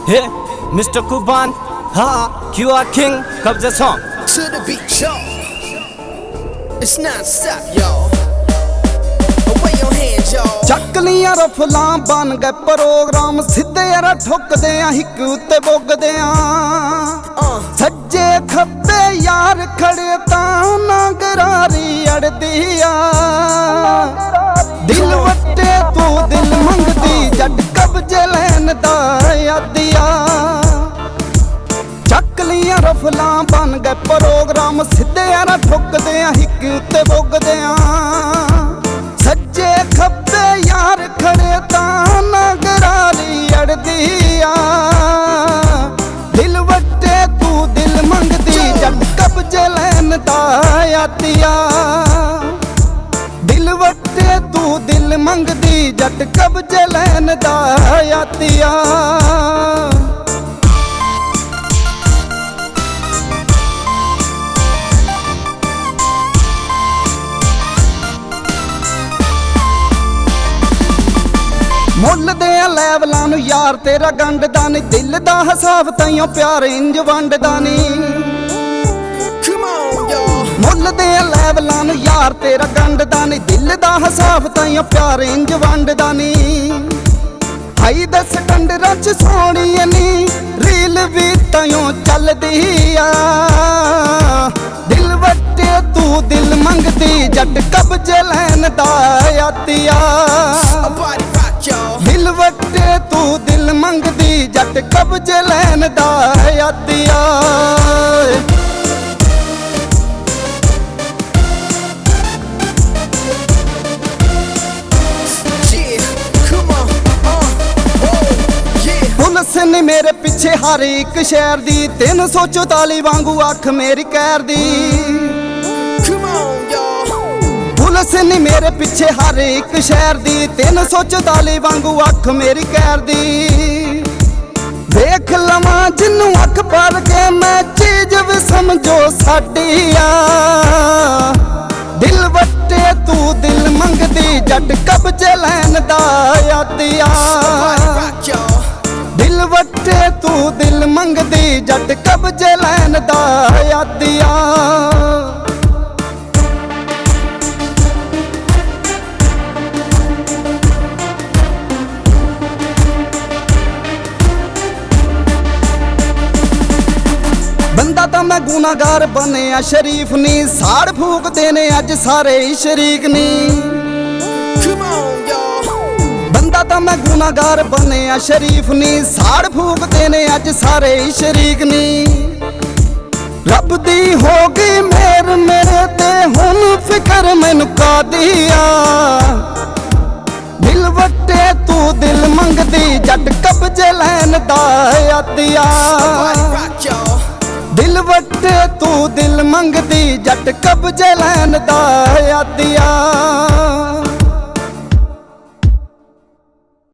Hey, Mr. Kuban, ha, you are king, Kabza song. To the beat, yo. It's non-stop, yo. Away your hands, yo. ਚੱਕ ਲੀਆਂ ਰਫਲਾਂ ਬਣ ਗਏ programme ਸਿੱਧੇ ਯਾਰਾ ਠੁੱਕਦੇ ਆ ਹਿੱਕ ਉੱਤੇ ਬੁੱਗਦੇ ਆ ਸੱਜੇ ਖੱਬੇ ਯਾਰ ਖੜੇ ਤਾਂ ਨਾ ਗਰਾਰੀ ਅੜਦੀ ਆ ਦਿਲ ਵੱਟੇ ਤੂੰ ਦਿਲ ਮੰਗਦੀ ਜੱਟ ਕਬਜ਼ੇ ਲੈਣ ਦਾ ਆਦਿਆ ਚੱਕ ਲੀਆਂ ਰਫਲਾਂ ਬਣ ਗਏ ਪ੍ਰੋਗਰਾਮ ਸਿੱਧੇ ਯਾਰਾ ਠੁੱਕਦੇ ਆ ਹਿੱਕ ਉੱਤੇ ਬੁੱਗਦੇ ਆ ਸੱਜੇ ਖੱਬੇ ਯਾਰ ਖੜੇ ਤਾਂ ਨਾ ਗਰਾਰੀ ਅੜਦੀ ਆ ਦਿਲ ਵੱਟੇ ਤੂੰ ਦਿਲ ਮੰਗਦੀ ਜੱਟ ਕਬਜ਼ੇ ਲੈਣ ਦਾ ਆਦਿਆ ਦਿਲ ਵੱਟੇ ਤੂੰ ਦਿਲ ਮੰਗਦੀ ਜੱਟ ਕਬਜ਼ੇ ਲੈਣ ਦਾ ਆਦਿਆ ਮੁੱਲ ਦੇ ਲੈਵਲਾਂ ਨੂੰ ਯਾਰ ਤੇਰਾ ਗੰਢਦਾ ਨੀ ਦਿਲ ਦਾ ਹਿਸਾਬ ਤਾਈਓ ਪਿਆਰ ਇੰਜ ਵੰਡਦਾ ਨੀ ਮੁੱਲ ਦੇ ਲੈਵਲਾਂ ਨੂੰ ਯਾਰ ਤੇਰਾ ਗੰਢਦਾ ਨੀ ਦਿਲ ਦਾ ਹਿਸਾਬ ਤਾਈਓ ਪਿਆਰ ਇੰਜ ਵੰਡਦਾ ਨੀ ਹਾਈ ਦਸ ਡੰਡਰਾਂ ਚ ਸੋਹਣੀ ਨੀ ਰੀਲ ਵੀ ਤਾਈਓ ਚੱਲਦੀ ਆ ਦਿਲ ਵੱਟੇ ਤੂੰ ਦਿਲ ਮੰਗਦੀ ਜੱਟ ਕਬਜ਼ੇ ਲੈਣ ਦਾ ਆਦਿਆ ਦਿਲ ਵੱਟੇ ਤੂੰ ਦਿਲ ਮੰਗਦੀ ਜੱਟ ਕਬਜ਼ੇ ਲੈਣ ਦਾ ਆਦਿਆ ਪੁਲਿਸ ਨੇ ਮੇਰੇ ਪਿੱਛੇ ਹਰ ਇੱਕ ਸ਼ਹਿਰ ਦੀ 344 ਵਾਂਗੂ ਅੱਖ ਮੇਰੀ ਕਹਿਰ ਦੀ ਪੁਲਿਸ ਨੇ ਮੇਰੇ ਪਿੱਛੇ ਹਰ ਇੱਕ ਸ਼ਹਿਰ ਦੀ 344 ਵਾਂਗੂ ਅੱਖ ਮੇਰੀ ਕਹਿਰ ਦੀ ਵੇਖ ਲਵਾਂ ਜਿੰਨੂੰ ਅੱਖ ਭਰ ਕੇ ਮੈਂ ਚੀਜ਼ ਵੀ ਸਮਝੋ ਸਾਡੀ ਆ ਦਿਲ ਵੱਟੇ ਤੂੰ ਦਿਲ ਮੰਗਦੀ ਜੱਟ ਕਬਜ਼ੇ ਲੈਣ ਦਾ ਆਦਿਆ ਦਿਲ ਵੱਟੇ ਤੂੰ ਦਿਲ ਮੰਗਦੀ ਜੱਟ ਕਬਜ਼ੇ ਲੈਣ ਦਾ ਆਦਿਆ ਬੰਦਾ ਤਾਂ ਮੈਂ ਗੁਨਾਹਗਾਰ ਬਣਿਆ ਸ਼ਰੀਫ ਨੀ ਸਾੜ ਫੂਕਦੇ ਨੇ ਅੱਜ ਸਾਰੇ ਹੀ ਸ਼ਰੀਕ ਨੀ ਬੰਦਾ ਤਾਂ ਮੈਂ ਗੁਨਾਹਗਾਰ ਬਣਿਆ ਸ਼ਰੀਫ ਨੀ ਸਾੜ ਫੂਕਦੇ ਨੇ ਅੱਜ ਸਾਰੇ ਹੀ ਸ਼ਰੀਕ ਨੀ ਰੱਬ ਦੀ ਹੋ ਗਈ ਮਿਹਰ ਮੇਰੇ ਤੇ ਹੁਣ ਫਿਕਰ ਮੈਨੂੰ ਕਾਦੀ ਆ ਦਿਲ ਵੱਟੇ ਤੂੰ ਦਿਲ ਮੰਗਦੀ ਜੱਟ ਕਬਜ਼ੇ ਲੈਣ ਦਾ ਆਦਿਆ ਦਿਲ ਵੱਟੇ ਤੂੰ ਦਿਲ ਮੰਗਦੀ ਜੱਟ ਕਬਜ਼ੇ ਲੈਣ ਦਾ ਆਦਿਆ